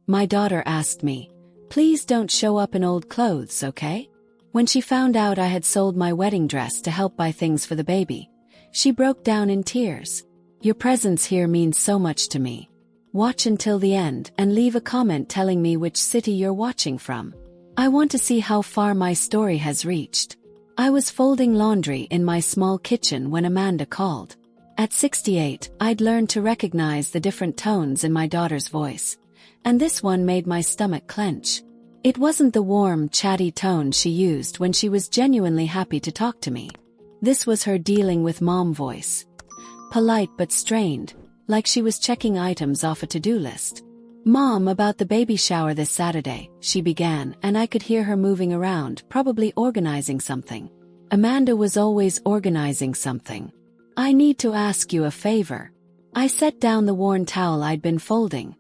My daughter asked me. Please don't show up in old clothes, okay? When she found out I had sold my wedding dress to help buy things for the baby, she broke down in tears. Your presence here means so much to me. Watch until the end and leave a comment telling me which city you're watching from. I want to see how far my story has reached. I was folding laundry in my small kitchen when Amanda called. At 68, I'd learned to recognize the different tones in my daughter's voice, and this one made my stomach clench. It wasn't the warm, chatty tone she used when she was genuinely happy to talk to me. This was her dealing with mom voice. Polite but strained, like she was checking items off a to-do list. Mom, about the baby shower this Saturday, she began, and I could hear her moving around, probably organizing something. Amanda was always organizing something. I need to ask you a favor. I set down the worn towel I'd been folding.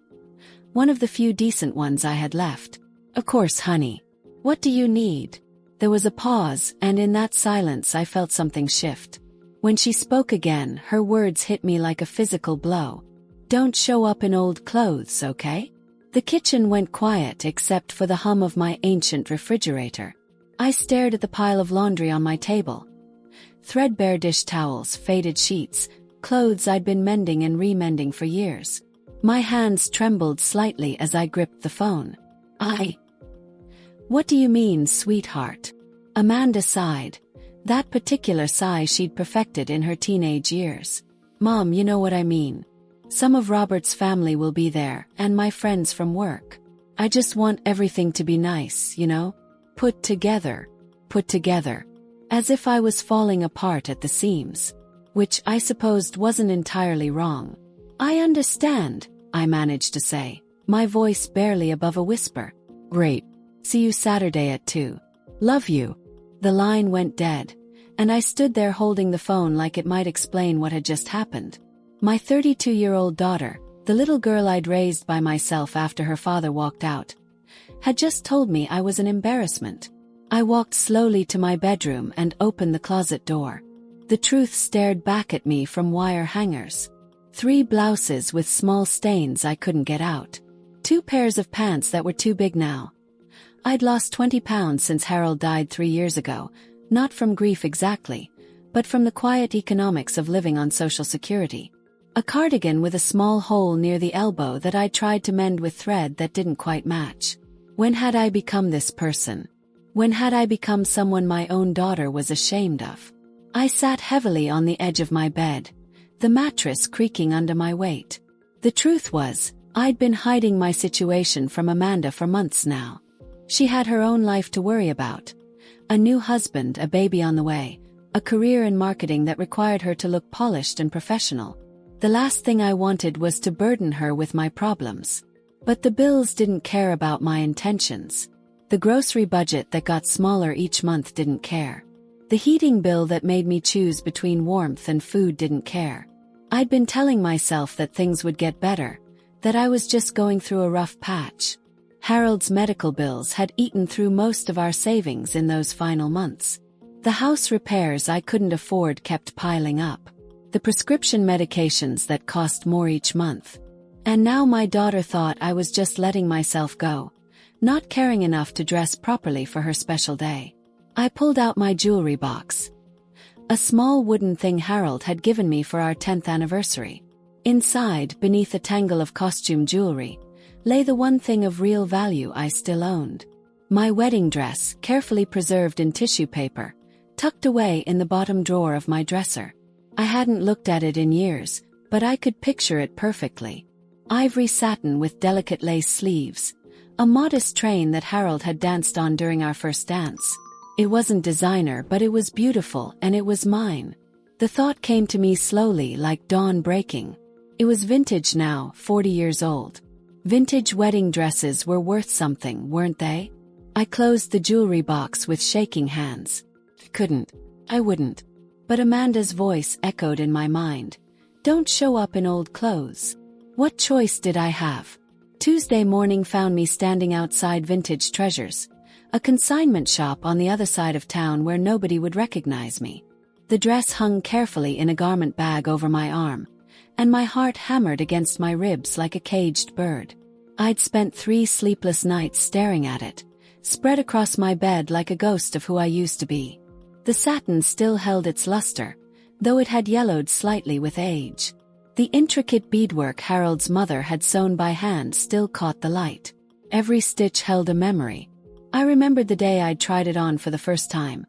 One of the few decent ones I had left. Of course, honey. What do you need? There was a pause, and in that silence I felt something shift. When she spoke again, her words hit me like a physical blow. Don't show up in old clothes, okay? The kitchen went quiet except for the hum of my ancient refrigerator. I stared at the pile of laundry on my table. Threadbare dish towels, faded sheets, clothes I'd been mending and remending for years. My hands trembled slightly as I gripped the phone. What do you mean, sweetheart? Amanda sighed. That particular sigh she'd perfected in her teenage years. Mom, you know what I mean. Some of Robert's family will be there, and my friends from work. I just want everything to be nice, you know? Put together. As if I was falling apart at the seams. Which I supposed wasn't entirely wrong. I understand, I managed to say, my voice barely above a whisper. Great. See you Saturday at 2. Love you. The line went dead, and I stood there holding the phone like it might explain what had just happened. My 32-year-old daughter, the little girl I'd raised by myself after her father walked out, had just told me I was an embarrassment. I walked slowly to my bedroom and opened the closet door. The truth stared back at me from wire hangers. 3 blouses with small stains I couldn't get out. 2 pairs of pants that were too big now. I'd lost 20 pounds since Harold died 3 years ago, not from grief exactly, but from the quiet economics of living on Social Security. A cardigan with a small hole near the elbow that I'd tried to mend with thread that didn't quite match. When had I become this person? When had I become someone my own daughter was ashamed of? I sat heavily on the edge of my bed, the mattress creaking under my weight. The truth was, I'd been hiding my situation from Amanda for months now. She had her own life to worry about. A new husband, a baby on the way, a career in marketing that required her to look polished and professional. The last thing I wanted was to burden her with my problems. But the bills didn't care about my intentions. The grocery budget that got smaller each month didn't care. The heating bill that made me choose between warmth and food didn't care. I'd been telling myself that things would get better, that I was just going through a rough patch. Harold's medical bills had eaten through most of our savings in those final months. The house repairs I couldn't afford kept piling up. The prescription medications that cost more each month. And now my daughter thought I was just letting myself go, not caring enough to dress properly for her special day. I pulled out my jewelry box. A small wooden thing Harold had given me for our 10th anniversary. Inside, beneath a tangle of costume jewelry, lay the one thing of real value I still owned. My wedding dress, carefully preserved in tissue paper, tucked away in the bottom drawer of my dresser. I hadn't looked at it in years, but I could picture it perfectly. Ivory satin with delicate lace sleeves. A modest train that Harold had danced on during our first dance. It wasn't designer, but it was beautiful, and it was mine. The thought came to me slowly, like dawn breaking. It was vintage now, 40 years old. Vintage wedding dresses were worth something, weren't they? I closed the jewelry box with shaking hands. I wouldn't. But Amanda's voice echoed in my mind. Don't show up in old clothes. What choice did I have? Tuesday morning found me standing outside Vintage Treasures, a consignment shop on the other side of town where nobody would recognize me. The dress hung carefully in a garment bag over my arm, and my heart hammered against my ribs like a caged bird. I'd spent 3 sleepless nights staring at it, spread across my bed like a ghost of who I used to be. The satin still held its luster, though it had yellowed slightly with age. The intricate beadwork Harold's mother had sewn by hand still caught the light. Every stitch held a memory. I remembered the day I'd tried it on for the first time.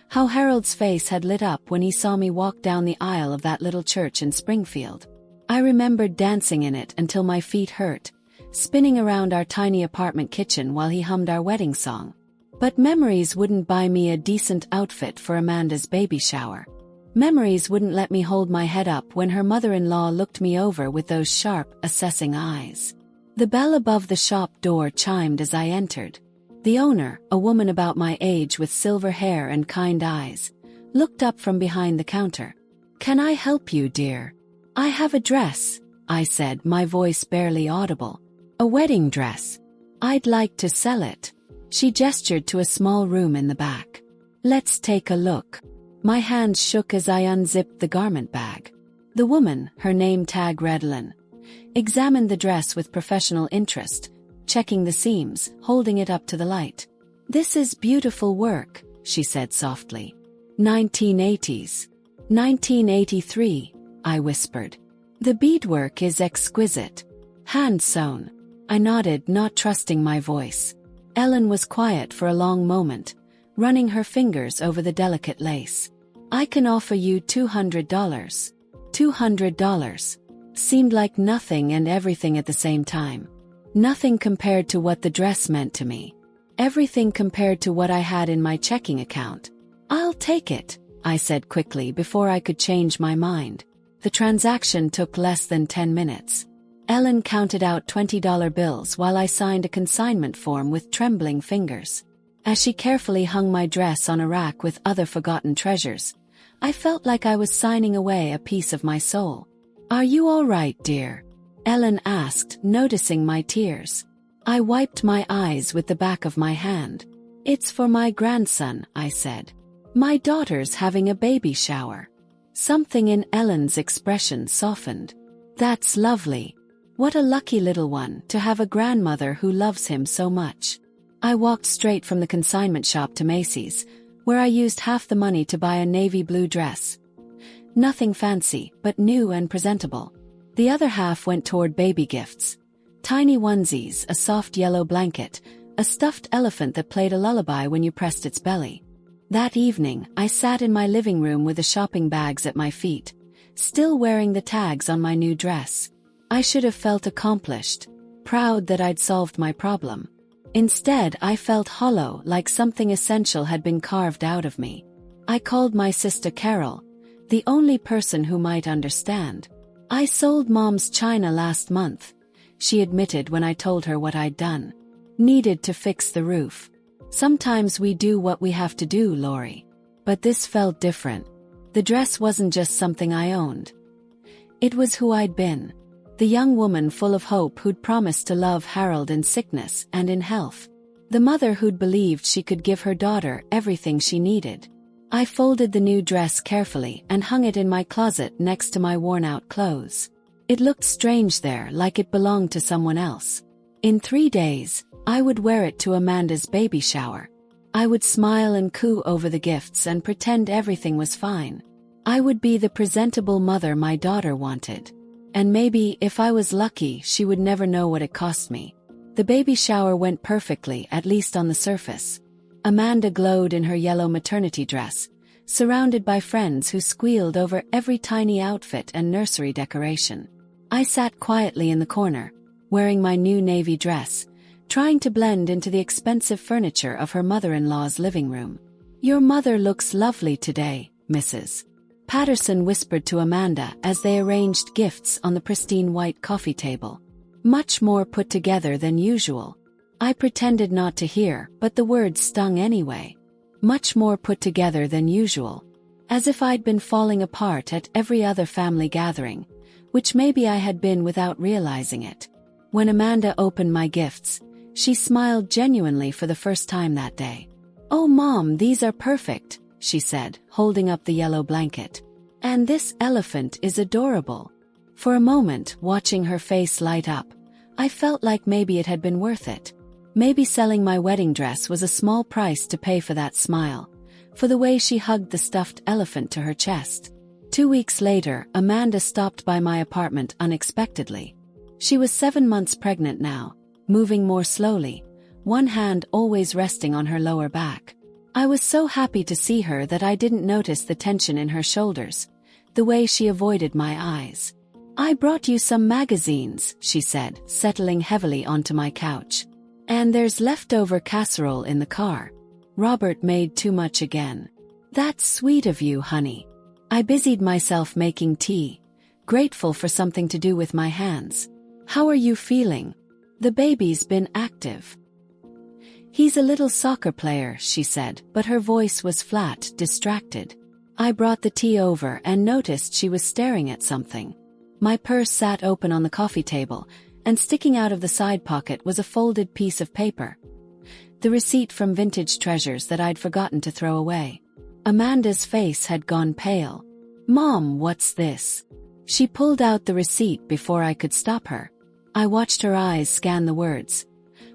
How Harold's face had lit up when he saw me walk down the aisle of that little church in Springfield. I remembered dancing in it until my feet hurt, spinning around our tiny apartment kitchen while he hummed our wedding song. But memories wouldn't buy me a decent outfit for Amanda's baby shower. Memories wouldn't let me hold my head up when her mother-in-law looked me over with those sharp, assessing eyes. The bell above the shop door chimed as I entered. The owner, a woman about my age with silver hair and kind eyes, looked up from behind the counter. "Can I help you, dear?" "I have a dress," I said, my voice barely audible. "A wedding dress. I'd like to sell it." She gestured to a small room in the back. "Let's take a look." My hands shook as I unzipped the garment bag. The woman, her name tag Redlin, examined the dress with professional interest, checking the seams, holding it up to the light. "This is beautiful work," she said softly. 1980s. 1983, I whispered. "The beadwork is exquisite. Hand-sewn." I nodded, not trusting my voice. Ellen was quiet for a long moment, running her fingers over the delicate lace. "I can offer you $200. $200 seemed like nothing and everything at the same time. Nothing compared to what the dress meant to me. Everything compared to what I had in my checking account. "I'll take it," I said quickly before I could change my mind. The transaction took less than 10 minutes. Ellen counted out $20 bills while I signed a consignment form with trembling fingers. As she carefully hung my dress on a rack with other forgotten treasures, I felt like I was signing away a piece of my soul. "Are you all right, dear?" Ellen asked, noticing my tears. I wiped my eyes with the back of my hand. "It's for my grandson," I said. "My daughter's having a baby shower." Something in Ellen's expression softened. "That's lovely. What a lucky little one to have a grandmother who loves him so much." I walked straight from the consignment shop to Macy's, where I used half the money to buy a navy blue dress. Nothing fancy, but new and presentable. The other half went toward baby gifts. Tiny onesies, a soft yellow blanket, a stuffed elephant that played a lullaby when you pressed its belly. That evening, I sat in my living room with the shopping bags at my feet, still wearing the tags on my new dress. I should have felt accomplished, proud that I'd solved my problem. Instead, I felt hollow, like something essential had been carved out of me. I called my sister Carol, the only person who might understand. "I sold Mom's china last month," she admitted when I told her what I'd done. "Needed to fix the roof. Sometimes we do what we have to do, Lori. But this felt different. The dress wasn't just something I owned. It was who I'd been. The young woman full of hope who'd promised to love Harold in sickness and in health. The mother who'd believed she could give her daughter everything she needed. I folded the new dress carefully and hung it in my closet next to my worn-out clothes. It looked strange there, like it belonged to someone else. In 3 days, I would wear it to Amanda's baby shower. I would smile and coo over the gifts and pretend everything was fine. I would be the presentable mother my daughter wanted. And maybe, if I was lucky, she would never know what it cost me. The baby shower went perfectly, at least on the surface. Amanda glowed in her yellow maternity dress, surrounded by friends who squealed over every tiny outfit and nursery decoration. I sat quietly in the corner, wearing my new navy dress, trying to blend into the expensive furniture of her mother-in-law's living room. "Your mother looks lovely today, Mrs. Patterson whispered to Amanda as they arranged gifts on the pristine white coffee table. "Much more put together than usual." I pretended not to hear, but the words stung anyway. Much more put together than usual. As if I'd been falling apart at every other family gathering, which maybe I had been without realizing it. When Amanda opened my gifts, she smiled genuinely for the first time that day. "Oh Mom, these are perfect," she said, holding up the yellow blanket. "And this elephant is adorable." For a moment, watching her face light up, I felt like maybe it had been worth it. Maybe selling my wedding dress was a small price to pay for that smile, for the way she hugged the stuffed elephant to her chest. 2 weeks later, Amanda stopped by my apartment unexpectedly. She was 7 months pregnant now, moving more slowly, one hand always resting on her lower back. I was so happy to see her that I didn't notice the tension in her shoulders, the way she avoided my eyes. "I brought you some magazines," she said, settling heavily onto my couch. "And there's leftover casserole in the car. Robert made too much again." "That's sweet of you, honey." I busied myself making tea, grateful for something to do with my hands. "How are you feeling?" "The baby's been active." "He's a little soccer player," she said, but her voice was flat, distracted. I brought the tea over and noticed she was staring at something. My purse sat open on the coffee table, and sticking out of the side pocket was a folded piece of paper. The receipt from Vintage Treasures that I'd forgotten to throw away. Amanda's face had gone pale. "Mom, what's this?" She pulled out the receipt before I could stop her. I watched her eyes scan the words.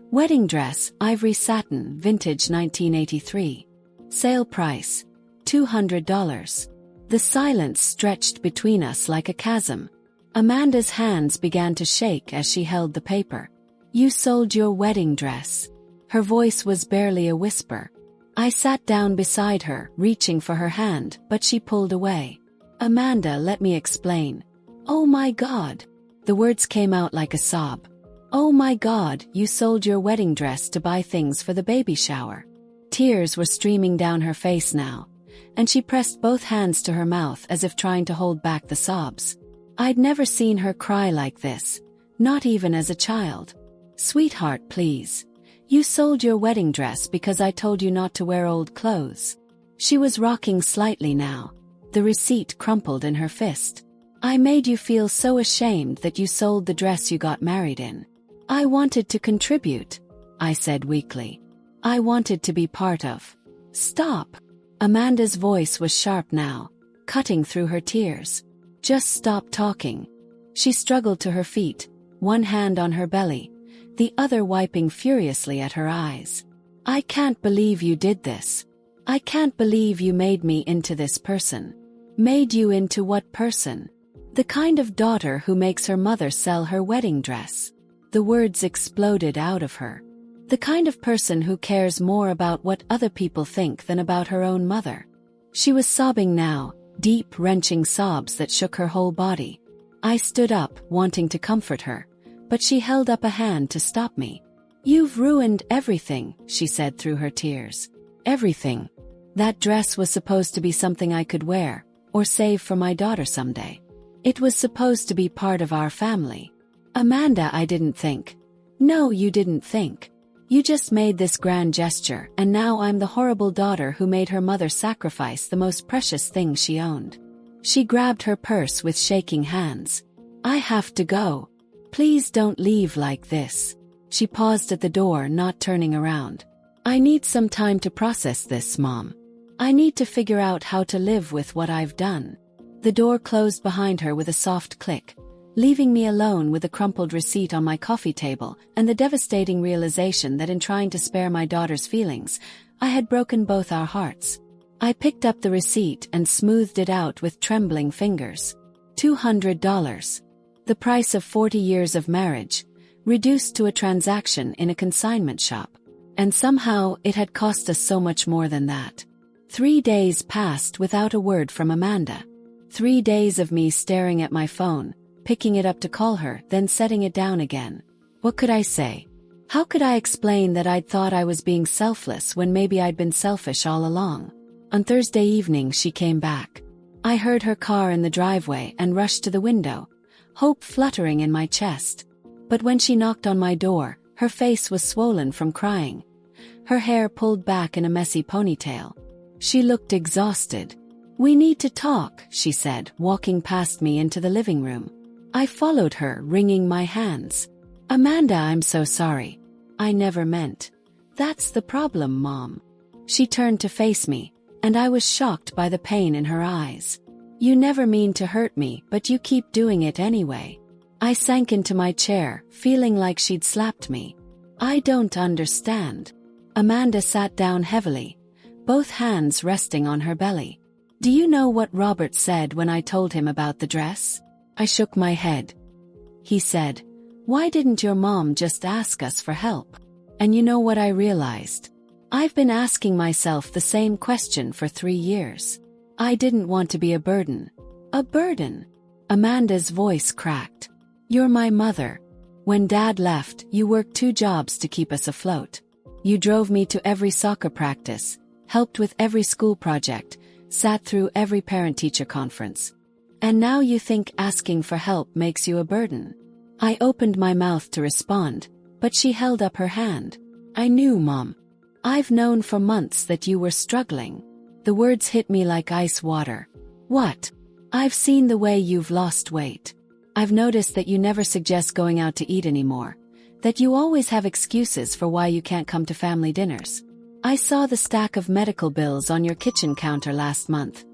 "Wedding dress, ivory satin, vintage 1983. Sale price, $200. The silence stretched between us like a chasm. Amanda's hands began to shake as she held the paper. "You sold your wedding dress." Her voice was barely a whisper. I sat down beside her, reaching for her hand, but she pulled away. "Amanda, let me explain." "Oh my God." The words came out like a sob. "Oh my God, you sold your wedding dress to buy things for the baby shower." Tears were streaming down her face now, and she pressed both hands to her mouth as if trying to hold back the sobs. I'd never seen her cry like this, not even as a child. "Sweetheart, please. You sold your wedding dress because I told you not to wear old clothes." She was rocking slightly now, the receipt crumpled in her fist. "I made you feel so ashamed that you sold the dress you got married in." "I wanted to contribute," I said weakly. "I wanted to be part of." "Stop." Amanda's voice was sharp now, cutting through her tears. "Just stop talking." She struggled to her feet, one hand on her belly, the other wiping furiously at her eyes. "I can't believe you did this. I can't believe you made me into this person." "Made you into what person?" "The kind of daughter who makes her mother sell her wedding dress." The words exploded out of her. "The kind of person who cares more about what other people think than about her own mother." She was sobbing now, deep, wrenching sobs that shook her whole body. I stood up, wanting to comfort her, but she held up a hand to stop me. "You've ruined everything," she said through her tears. "Everything. That dress was supposed to be something I could wear, or save for my daughter someday. It was supposed to be part of our family." "Amanda, I didn't think." "No, you didn't think. You just made this grand gesture, and now I'm the horrible daughter who made her mother sacrifice the most precious thing she owned." She grabbed her purse with shaking hands. "I have to go. Please don't leave like this." She paused at the door, not turning around. "I need some time to process this, Mom. I need to figure out how to live with what I've done." The door closed behind her with a soft click, leaving me alone with the crumpled receipt on my coffee table and the devastating realization that in trying to spare my daughter's feelings, I had broken both our hearts. I picked up the receipt and smoothed it out with trembling fingers. $200. The price of 40 years of marriage, reduced to a transaction in a consignment shop. And somehow it had cost us so much more than that. 3 days passed without a word from Amanda. 3 days of me staring at my phone, picking it up to call her, then setting it down again. What could I say? How could I explain that I'd thought I was being selfless when maybe I'd been selfish all along? On Thursday evening she came back. I heard her car in the driveway and rushed to the window, hope fluttering in my chest. But when she knocked on my door, her face was swollen from crying, her hair pulled back in a messy ponytail. She looked exhausted. "We need to talk," she said, walking past me into the living room. I followed her, wringing my hands. "Amanda, I'm so sorry. I never meant." "That's the problem, Mom." She turned to face me, and I was shocked by the pain in her eyes. "You never mean to hurt me, but you keep doing it anyway." I sank into my chair, feeling like she'd slapped me. I don't understand. Amanda sat down heavily, both hands resting on her belly. Do you know what Robert said when I told him about the dress? I shook my head. He said, "Why didn't your mom just ask us for help?" And you know what I realized? I've been asking myself the same question for 3 years. I didn't want to be a burden. A burden? Amanda's voice cracked. You're my mother. When Dad left, you worked 2 jobs to keep us afloat. You drove me to every soccer practice, helped with every school project, sat through every parent-teacher conference. And now you think asking for help makes you a burden? I opened my mouth to respond, but she held up her hand. I knew, Mom. I've known for months that you were struggling. The words hit me like ice water. What? I've seen the way you've lost weight. I've noticed that you never suggest going out to eat anymore, that you always have excuses for why you can't come to family dinners. I saw the stack of medical bills on your kitchen counter last month,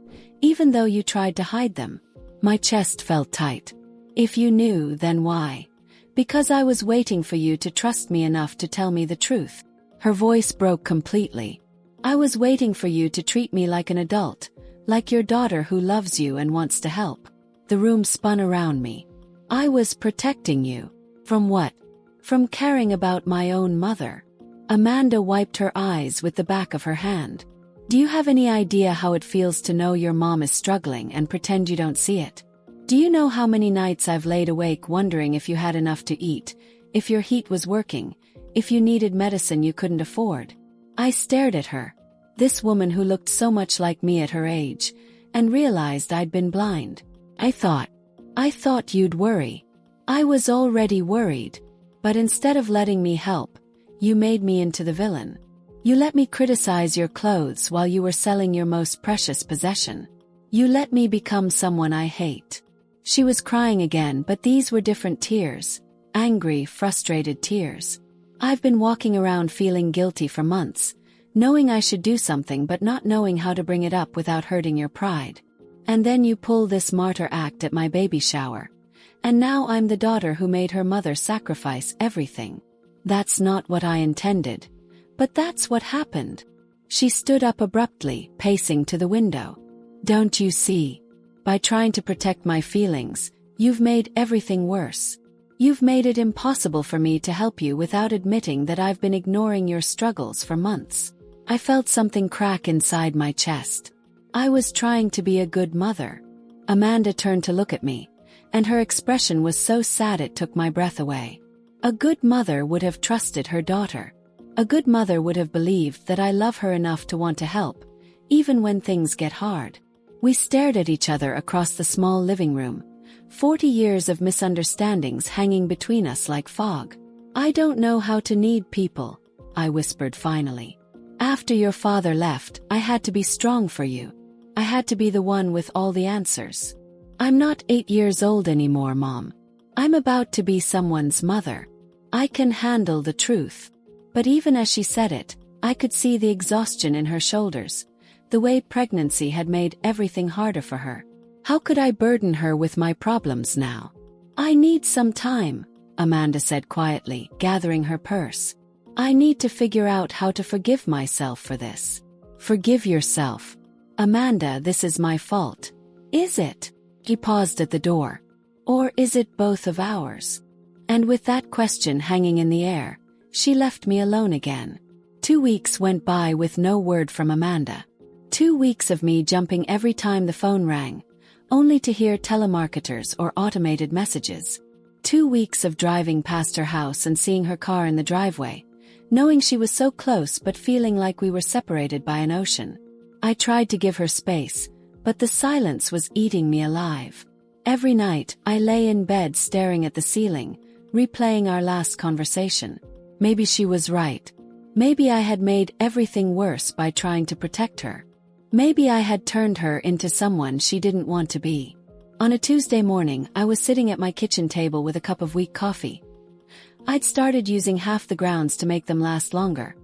even though you tried to hide them. My chest felt tight. If you knew, then why? Because I was waiting for you to trust me enough to tell me the truth. Her voice broke completely. I was waiting for you to treat me like an adult, like your daughter who loves you and wants to help. The room spun around me. I was protecting you. From what? From caring about my own mother. Amanda wiped her eyes with the back of her hand. Do you have any idea how it feels to know your mom is struggling and pretend you don't see it? Do you know how many nights I've laid awake wondering if you had enough to eat, if your heat was working, if you needed medicine you couldn't afford? I stared at her, this woman who looked so much like me at her age, and realized I'd been blind. I thought you'd worry. I was already worried. But instead of letting me help, you made me into the villain. You let me criticize your clothes while you were selling your most precious possession. You let me become someone I hate. She was crying again, but these were different tears. Angry, frustrated tears. I've been walking around feeling guilty for months, knowing I should do something but not knowing how to bring it up without hurting your pride. And then you pull this martyr act at my baby shower. And now I'm the daughter who made her mother sacrifice everything. That's not what I intended. But that's what happened. She stood up abruptly, pacing to the window. Don't you see? By trying to protect my feelings, you've made everything worse. You've made it impossible for me to help you without admitting that I've been ignoring your struggles for months. I felt something crack inside my chest. I was trying to be a good mother. Amanda turned to look at me, and her expression was so sad it took my breath away. A good mother would have trusted her daughter. A good mother would have believed that I love her enough to want to help, even when things get hard. We stared at each other across the small living room, 40 years of misunderstandings hanging between us like fog. I don't know how to need people, I whispered finally. After your father left, I had to be strong for you. I had to be the one with all the answers. I'm not 8 years old anymore, Mom. I'm about to be someone's mother. I can handle the truth. But even as she said it, I could see the exhaustion in her shoulders, the way pregnancy had made everything harder for her. How could I burden her with my problems now? I need some time, Amanda said quietly, gathering her purse. I need to figure out how to forgive myself for this. Forgive yourself. Amanda, this is my fault. Is it? He paused at the door. Or is it both of ours? And with that question hanging in the air, she left me alone again. 2 weeks went by with no word from Amanda. 2 weeks of me jumping every time the phone rang, only to hear telemarketers or automated messages. 2 weeks of driving past her house and seeing her car in the driveway, knowing she was so close but feeling like we were separated by an ocean. I tried to give her space, but the silence was eating me alive. Every night, I lay in bed staring at the ceiling, replaying our last conversation. Maybe she was right. Maybe I had made everything worse by trying to protect her. Maybe I had turned her into someone she didn't want to be. On a Tuesday morning, I was sitting at my kitchen table with a cup of weak coffee. I'd started using half the grounds to make them last longer,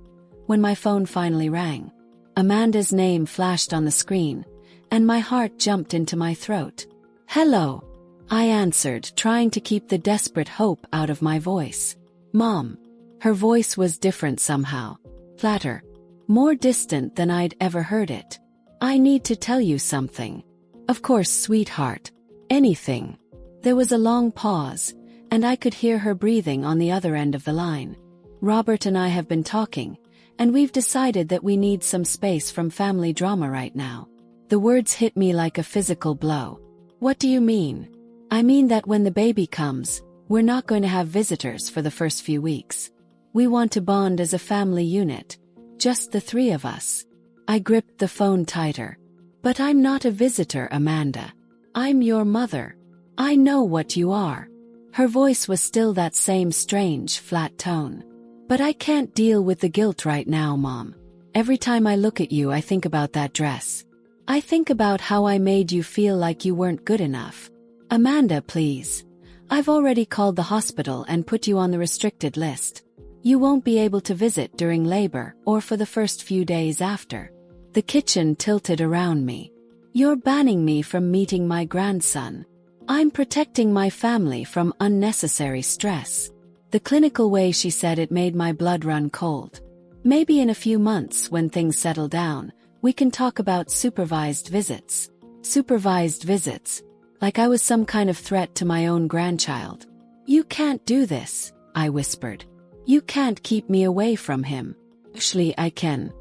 when my phone finally rang. Amanda's name flashed on the screen, and my heart jumped into my throat. Hello. I answered, trying to keep the desperate hope out of my voice. Mom. Her voice was different somehow. Flatter. More distant than I'd ever heard it. I need to tell you something. Of course, sweetheart. Anything. There was a long pause, and I could hear her breathing on the other end of the line. Robert and I have been talking, and we've decided that we need some space from family drama right now. The words hit me like a physical blow. What do you mean? I mean that when the baby comes, we're not going to have visitors for the first few weeks. We want to bond as a family unit, just the three of us. I gripped the phone tighter. But I'm not a visitor, Amanda. I'm your mother. I know what you are. Her voice was still that same strange, flat tone. But I can't deal with the guilt right now, Mom. Every time I look at you, I think about that dress. I think about how I made you feel like you weren't good enough. Amanda, please. I've already called the hospital and put you on the restricted list. You won't be able to visit during labor or for the first few days after. The kitchen tilted around me. You're banning me from meeting my grandson. I'm protecting my family from unnecessary stress. The clinical way she said it made my blood run cold. Maybe in a few months, when things settle down, we can talk about supervised visits. Supervised visits. Like I was some kind of threat to my own grandchild. You can't do this, I whispered. You can't keep me away from him. Actually, I can.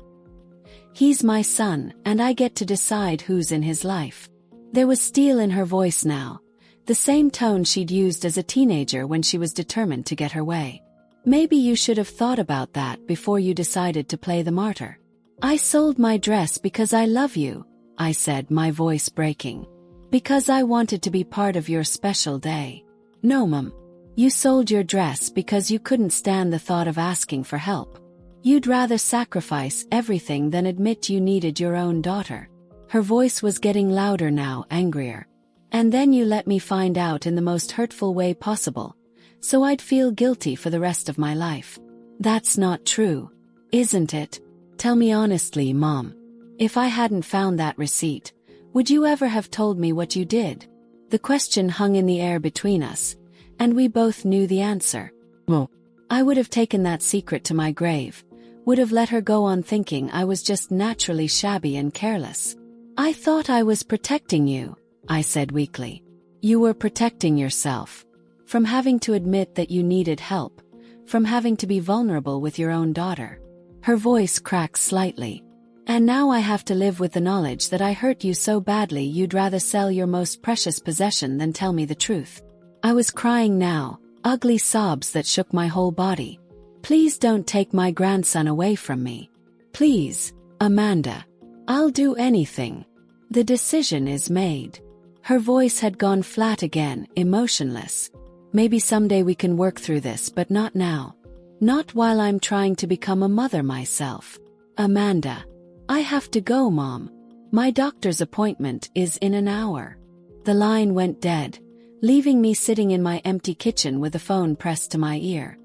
He's my son, and I get to decide who's in his life. There was steel in her voice now, the same tone she'd used as a teenager when she was determined to get her way. Maybe you should have thought about that before you decided to play the martyr. I sold my dress because I love you, I said, my voice breaking. Because I wanted to be part of your special day. No, Mom. You sold your dress because you couldn't stand the thought of asking for help. You'd rather sacrifice everything than admit you needed your own daughter. Her voice was getting louder now, angrier. And then you let me find out in the most hurtful way possible, so I'd feel guilty for the rest of my life. That's not true, isn't it? Tell me honestly, Mom. If I hadn't found that receipt, would you ever have told me what you did? The question hung in the air between us, and we both knew the answer. Well, I would have taken that secret to my grave, would have let her go on thinking I was just naturally shabby and careless. I thought I was protecting you, I said weakly. You were protecting yourself. From having to admit that you needed help, from having to be vulnerable with your own daughter. Her voice cracked slightly. And now I have to live with the knowledge that I hurt you so badly you'd rather sell your most precious possession than tell me the truth. I was crying now, ugly sobs that shook my whole body. Please don't take my grandson away from me. Please, Amanda. I'll do anything. The decision is made. Her voice had gone flat again, emotionless. Maybe someday we can work through this, but not now. Not while I'm trying to become a mother myself. Amanda. I have to go, Mom. My doctor's appointment is in an hour. The line went dead, leaving me sitting in my empty kitchen with the phone pressed to my ear.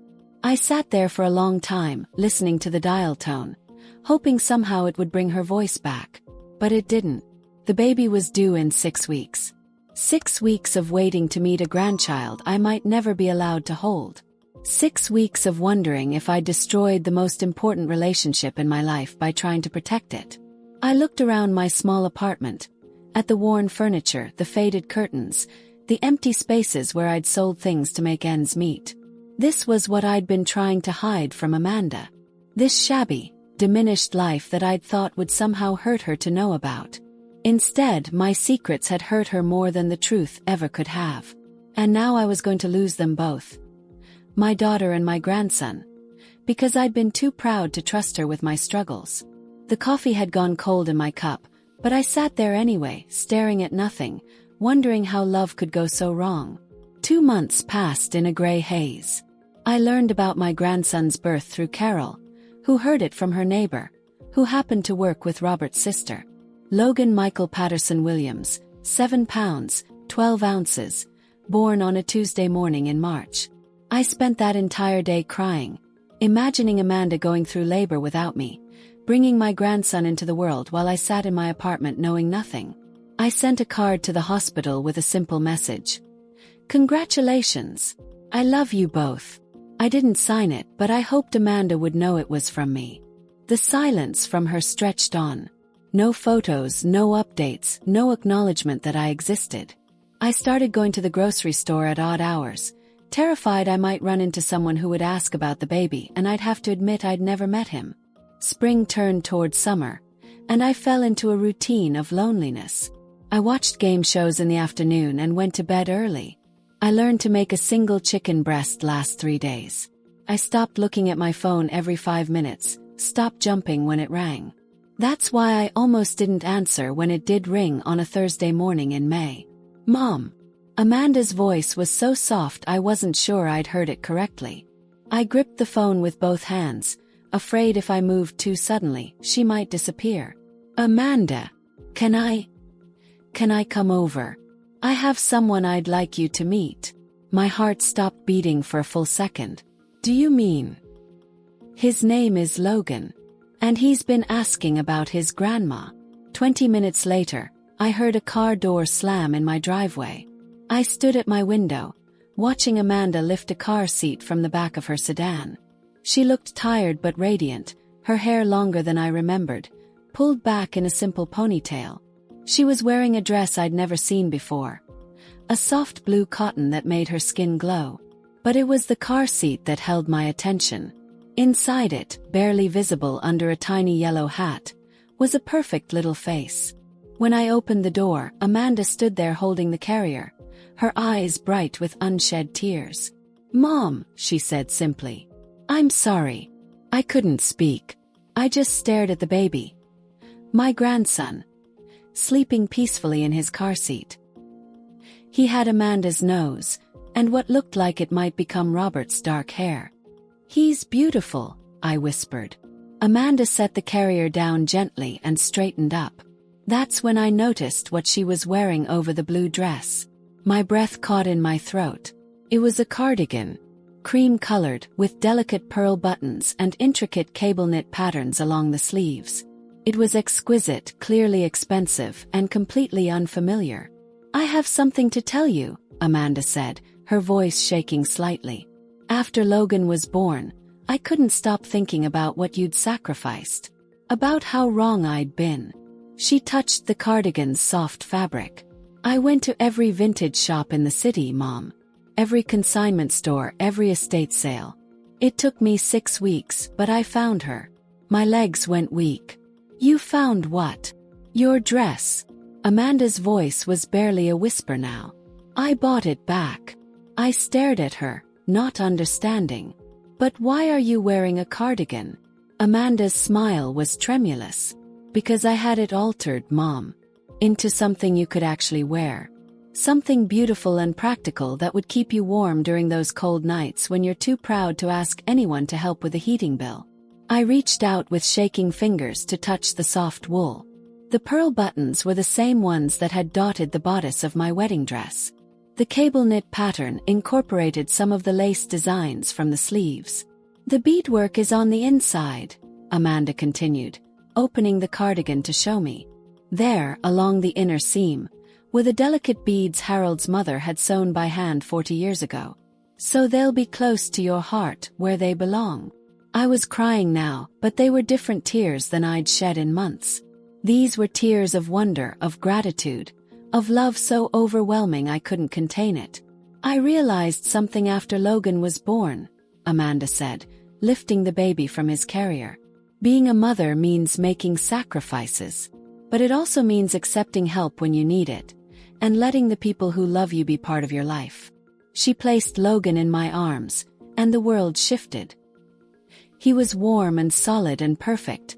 I sat there for a long time, listening to the dial tone, hoping somehow it would bring her voice back. But it didn't. The baby was due in 6 weeks. 6 weeks of waiting to meet a grandchild I might never be allowed to hold. 6 weeks of wondering if I destroyed the most important relationship in my life by trying to protect it. I looked around my small apartment, at the worn furniture, the faded curtains, the empty spaces where I'd sold things to make ends meet. This was what I'd been trying to hide from Amanda. This shabby, diminished life that I'd thought would somehow hurt her to know about. Instead, my secrets had hurt her more than the truth ever could have. And now I was going to lose them both. My daughter and my grandson, because I'd been too proud to trust her with my struggles. The coffee had gone cold in my cup, but I sat there anyway, staring at nothing, wondering how love could go so wrong. 2 months passed in a gray haze. I learned about my grandson's birth through Carol, who heard it from her neighbor, who happened to work with Robert's sister. Logan Michael Patterson Williams, 7 pounds, 12 ounces, born on a Tuesday morning in March. I spent that entire day crying, imagining Amanda going through labor without me, bringing my grandson into the world while I sat in my apartment knowing nothing. I sent a card to the hospital with a simple message. Congratulations. I love you both. I didn't sign it, but I hoped Amanda would know it was from me. The silence from her stretched on. No photos, no updates, no acknowledgement that I existed. I started going to the grocery store at odd hours, terrified I might run into someone who would ask about the baby and I'd have to admit I'd never met him. Spring turned toward summer, and I fell into a routine of loneliness. I watched game shows in the afternoon and went to bed early. I learned to make a single chicken breast last 3 days. I stopped looking at my phone every 5 minutes, stopped jumping when it rang. That's why I almost didn't answer when it did ring on a Thursday morning in May. Mom. Amanda's voice was so soft I wasn't sure I'd heard it correctly. I gripped the phone with both hands, afraid if I moved too suddenly, she might disappear. Amanda. Can I come over? I have someone I'd like you to meet. My heart stopped beating for a full second. Do you mean? His name is Logan. And he's been asking about his grandma. 20 minutes later, I heard a car door slam in my driveway. I stood at my window, watching Amanda lift a car seat from the back of her sedan. She looked tired but radiant, her hair longer than I remembered, pulled back in a simple ponytail. She was wearing a dress I'd never seen before. A soft blue cotton that made her skin glow. But it was the car seat that held my attention. Inside it, barely visible under a tiny yellow hat, was a perfect little face. When I opened the door, Amanda stood there holding the carrier, her eyes bright with unshed tears. Mom, she said simply. I'm sorry. I couldn't speak. I just stared at the baby. My grandson. Sleeping peacefully in his car seat. He had Amanda's nose, and what looked like it might become Robert's dark hair. He's beautiful, I whispered. Amanda set the carrier down gently and straightened up. That's when I noticed what she was wearing over the blue dress. My breath caught in my throat. It was a cardigan, cream-colored, with delicate pearl buttons and intricate cable-knit patterns along the sleeves. It was exquisite, clearly expensive, and completely unfamiliar. I have something to tell you, Amanda said, her voice shaking slightly. After Logan was born, I couldn't stop thinking about what you'd sacrificed. About how wrong I'd been. She touched the cardigan's soft fabric. I went to every vintage shop in the city, Mom. Every consignment store, every estate sale. It took me 6 weeks, but I found her. My legs went weak. You found what? Your dress. Amanda's voice was barely a whisper now. I bought it back. I stared at her, not understanding. But why are you wearing a cardigan? Amanda's smile was tremulous. Because I had it altered, Mom. Into something you could actually wear. Something beautiful and practical that would keep you warm during those cold nights when you're too proud to ask anyone to help with a heating bill. I reached out with shaking fingers to touch the soft wool. The pearl buttons were the same ones that had dotted the bodice of my wedding dress. The cable-knit pattern incorporated some of the lace designs from the sleeves. The beadwork is on the inside, Amanda continued, opening the cardigan to show me. There, along the inner seam, were the delicate beads Harold's mother had sewn by hand 40 years ago. So they'll be close to your heart, where they belong. I was crying now, but they were different tears than I'd shed in months. These were tears of wonder, of gratitude, of love so overwhelming I couldn't contain it. I realized something after Logan was born, Amanda said, lifting the baby from his carrier. Being a mother means making sacrifices. But it also means accepting help when you need it, and letting the people who love you be part of your life. She placed Logan in my arms, and the world shifted. He was warm and solid and perfect,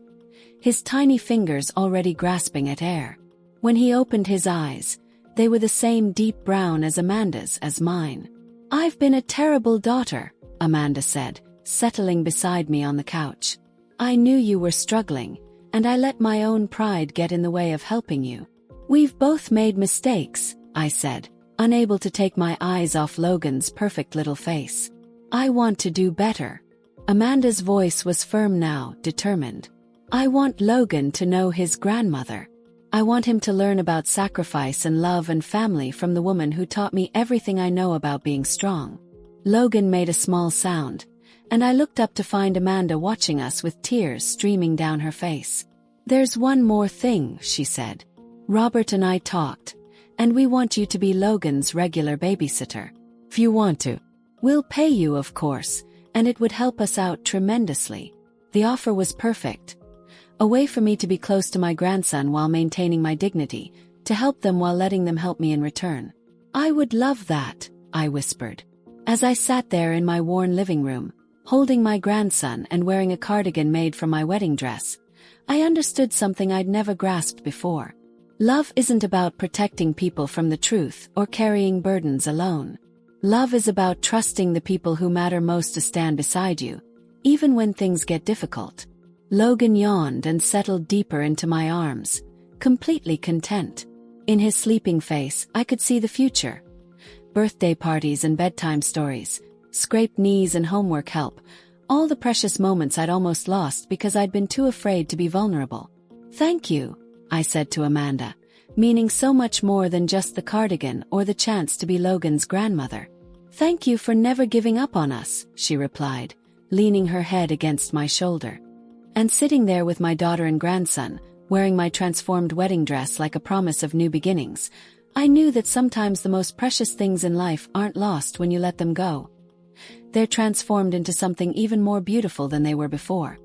his tiny fingers already grasping at air. When he opened his eyes, they were the same deep brown as Amanda's as mine. I've been a terrible daughter, Amanda said, settling beside me on the couch. I knew you were struggling, and I let my own pride get in the way of helping you. We've both made mistakes, I said, unable to take my eyes off Logan's perfect little face. I want to do better. Amanda's voice was firm now, determined. I want Logan to know his grandmother. I want him to learn about sacrifice and love and family from the woman who taught me everything I know about being strong." Logan made a small sound, and I looked up to find Amanda watching us with tears streaming down her face. "There's one more thing," she said. "Robert and I talked, and we want you to be Logan's regular babysitter. If you want to. We'll pay you, of course, and it would help us out tremendously." The offer was perfect. A way for me to be close to my grandson while maintaining my dignity, to help them while letting them help me in return. "I would love that," I whispered. As I sat there in my worn living room, holding my grandson and wearing a cardigan made from my wedding dress, I understood something I'd never grasped before. Love isn't about protecting people from the truth or carrying burdens alone. Love is about trusting the people who matter most to stand beside you, even when things get difficult. Logan yawned and settled deeper into my arms, completely content. In his sleeping face, I could see the future. Birthday parties and bedtime stories, scraped knees and homework help, all the precious moments I'd almost lost because I'd been too afraid to be vulnerable. "Thank you," I said to Amanda, meaning so much more than just the cardigan or the chance to be Logan's grandmother. "Thank you for never giving up on us," she replied, leaning her head against my shoulder. And sitting there with my daughter and grandson, wearing my transformed wedding dress like a promise of new beginnings, I knew that sometimes the most precious things in life aren't lost when you let them go. They're transformed into something even more beautiful than they were before.